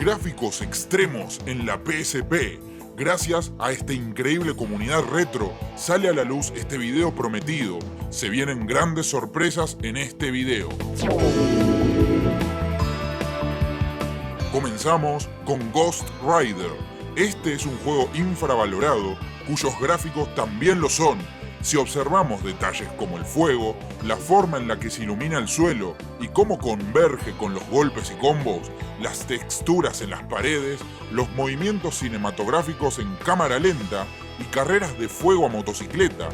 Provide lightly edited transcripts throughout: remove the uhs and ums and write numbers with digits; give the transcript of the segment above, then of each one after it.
Gráficos extremos en la PSP. Gracias a esta increíble comunidad retro, sale a la luz este video prometido. Se vienen grandes sorpresas en este video. Comenzamos con Ghost Rider. Este es un juego infravalorado, cuyos gráficos también lo son. Si observamos detalles como el fuego, la forma en la que se ilumina el suelo y cómo converge con los golpes y combos, las texturas en las paredes, los movimientos cinematográficos en cámara lenta y carreras de fuego a motocicleta.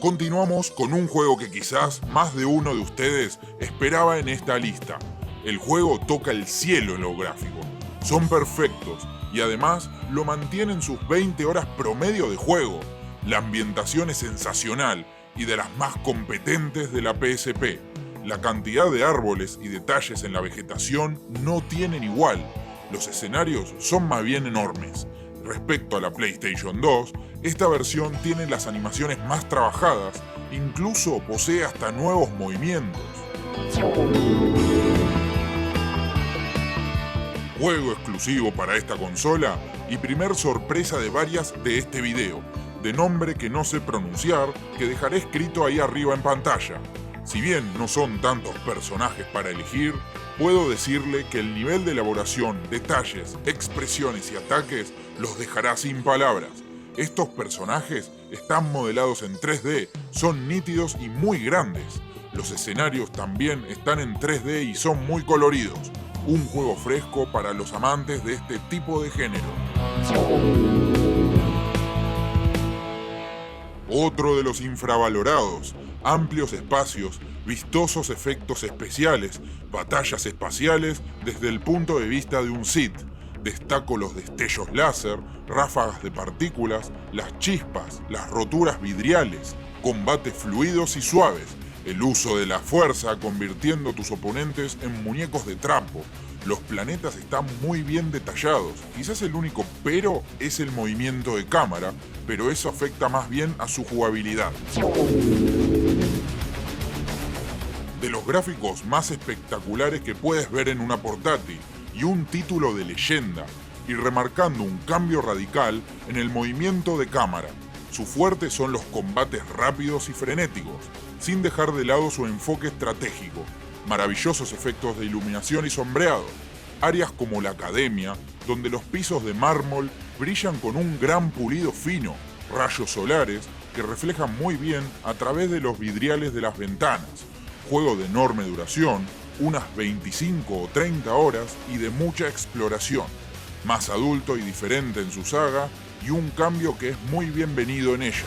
Continuamos con un juego que quizás más de uno de ustedes esperaba en esta lista. El juego toca el cielo en lo gráfico. Son perfectos y además lo mantienen sus 20 horas promedio de juego. La ambientación es sensacional y de las más competentes de la PSP. La cantidad de árboles y detalles en la vegetación no tienen igual. Los escenarios son más bien enormes. Respecto a la PlayStation 2, esta versión tiene las animaciones más trabajadas, incluso posee hasta nuevos movimientos. Juego exclusivo para esta consola y primer sorpresa de varias de este video, de nombre que no sé pronunciar, que dejaré escrito ahí arriba en pantalla. Si bien no son tantos personajes para elegir, puedo decirle que el nivel de elaboración, detalles, expresiones y ataques los dejará sin palabras. Estos personajes están modelados en 3D, son nítidos y muy grandes. Los escenarios también están en 3D y son muy coloridos. Un juego fresco para los amantes de este tipo de género. Otro de los infravalorados, amplios espacios, vistosos efectos especiales, batallas espaciales desde el punto de vista de un Sith. Destaco los destellos láser, ráfagas de partículas, las chispas, las roturas vidriales, combates fluidos y suaves, el uso de la fuerza convirtiendo tus oponentes en muñecos de trapo. Los planetas están muy bien detallados. Quizás el único pero es el movimiento de cámara, pero eso afecta más bien a su jugabilidad. De los gráficos más espectaculares que puedes ver en una portátil y un título de leyenda, y remarcando un cambio radical en el movimiento de cámara. Su fuerte son los combates rápidos y frenéticos, sin dejar de lado su enfoque estratégico. Maravillosos efectos de iluminación y sombreado. Áreas como la academia, donde los pisos de mármol brillan con un gran pulido fino. Rayos solares que reflejan muy bien a través de los vidriales de las ventanas. Juego de enorme duración, unas 25 o 30 horas y de mucha exploración. Más adulto y diferente en su saga y un cambio que es muy bienvenido en ella.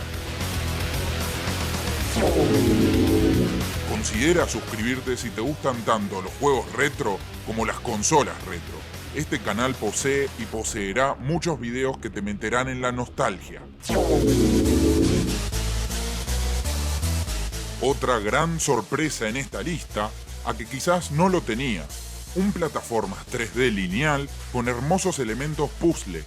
Considera suscribirte si te gustan tanto los juegos retro como las consolas retro. Este canal posee y poseerá muchos videos que te meterán en la nostalgia. Otra gran sorpresa en esta lista, a que quizás no lo tenías, un plataformas 3D lineal con hermosos elementos puzzle.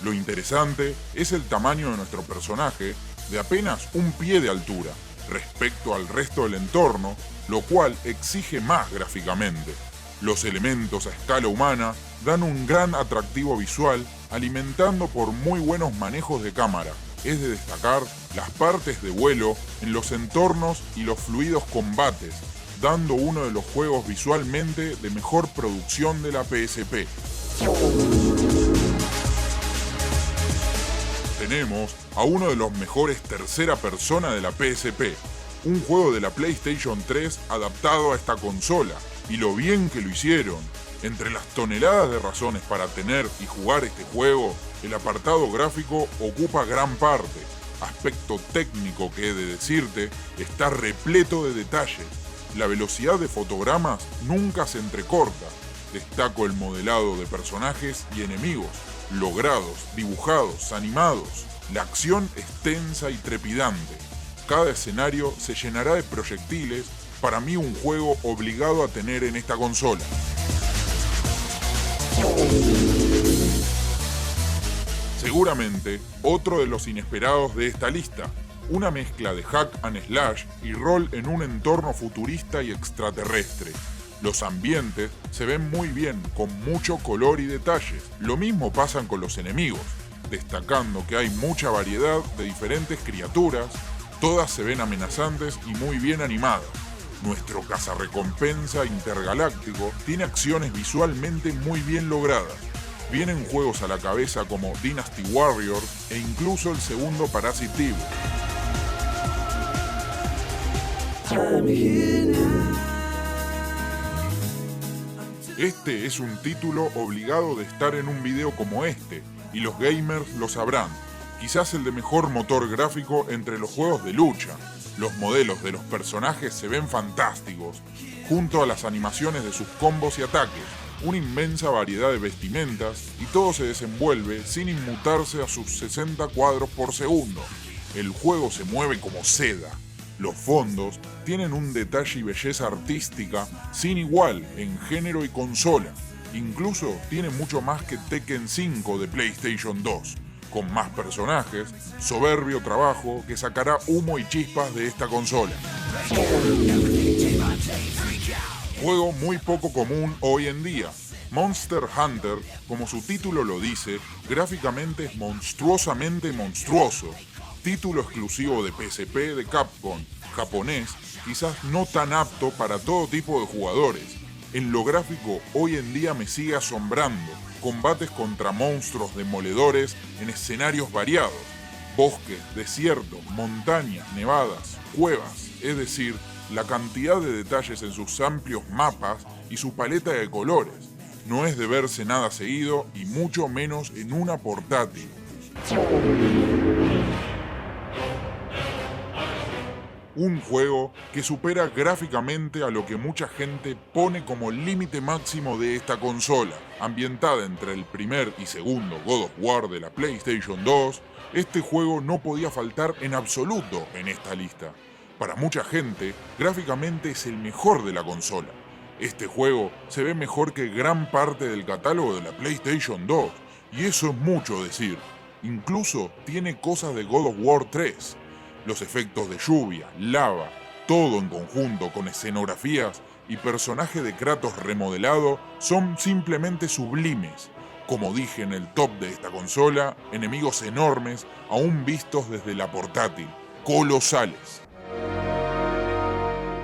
Lo interesante es el tamaño de nuestro personaje, de apenas un pie de altura, respecto al resto del entorno, lo cual exige más gráficamente. Los elementos a escala humana dan un gran atractivo visual, alimentando por muy buenos manejos de cámara. Es de destacar las partes de vuelo en los entornos y los fluidos combates, dando uno de los juegos visualmente de mejor producción de la PSP. Tenemos a uno de los mejores tercera persona de la PSP, un juego de la PlayStation 3 adaptado a esta consola, y lo bien que lo hicieron. Entre las toneladas de razones para tener y jugar este juego, el apartado gráfico ocupa gran parte. Aspecto técnico que he de decirte, está repleto de detalles. La velocidad de fotogramas nunca se entrecorta. Destaco el modelado de personajes y enemigos, logrados, dibujados, animados. La acción es tensa y trepidante. Cada escenario se llenará de proyectiles, para mí un juego obligado a tener en esta consola. Seguramente otro de los inesperados de esta lista, una mezcla de hack and slash y rol en un entorno futurista y extraterrestre. Los ambientes se ven muy bien, con mucho color y detalles. Lo mismo pasa con los enemigos, destacando que hay mucha variedad de diferentes criaturas, todas se ven amenazantes y muy bien animadas. Nuestro cazarrecompensa intergaláctico tiene acciones visualmente muy bien logradas. Vienen juegos a la cabeza como Dynasty Warriors e incluso el segundo Parasite Eve. Este es un título obligado de estar en un video como este, y los gamers lo sabrán. Quizás el de mejor motor gráfico entre los juegos de lucha. Los modelos de los personajes se ven fantásticos, junto a las animaciones de sus combos y ataques, una inmensa variedad de vestimentas, y todo se desenvuelve sin inmutarse a sus 60 cuadros por segundo. El juego se mueve como seda. Los fondos tienen un detalle y belleza artística sin igual en género y consola. Incluso tiene mucho más que Tekken 5 de PlayStation 2, con más personajes, soberbio trabajo que sacará humo y chispas de esta consola. Juego muy poco común hoy en día. Monster Hunter, como su título lo dice, gráficamente es monstruosamente monstruoso. Título exclusivo de PSP de Capcom, japonés, quizás no tan apto para todo tipo de jugadores. En lo gráfico hoy en día me sigue asombrando, combates contra monstruos demoledores en escenarios variados, bosques, desiertos, montañas, nevadas, cuevas, es decir, la cantidad de detalles en sus amplios mapas y su paleta de colores. No es de verse nada seguido y mucho menos en una portátil. Un juego que supera gráficamente a lo que mucha gente pone como límite máximo de esta consola. Ambientada entre el primer y segundo God of War de la PlayStation 2, este juego no podía faltar en absoluto en esta lista. Para mucha gente, gráficamente es el mejor de la consola. Este juego se ve mejor que gran parte del catálogo de la PlayStation 2, y eso es mucho decir. Incluso tiene cosas de God of War 3. Los efectos de lluvia, lava, todo en conjunto con escenografías y personaje de Kratos remodelado son simplemente sublimes. Como dije en el top de esta consola, enemigos enormes aún vistos desde la portátil, colosales.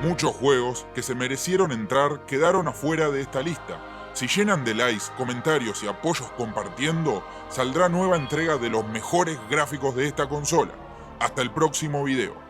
Muchos juegos que se merecieron entrar quedaron afuera de esta lista. Si llenan de likes, comentarios y apoyos compartiendo, saldrá nueva entrega de los mejores gráficos de esta consola. Hasta el próximo video.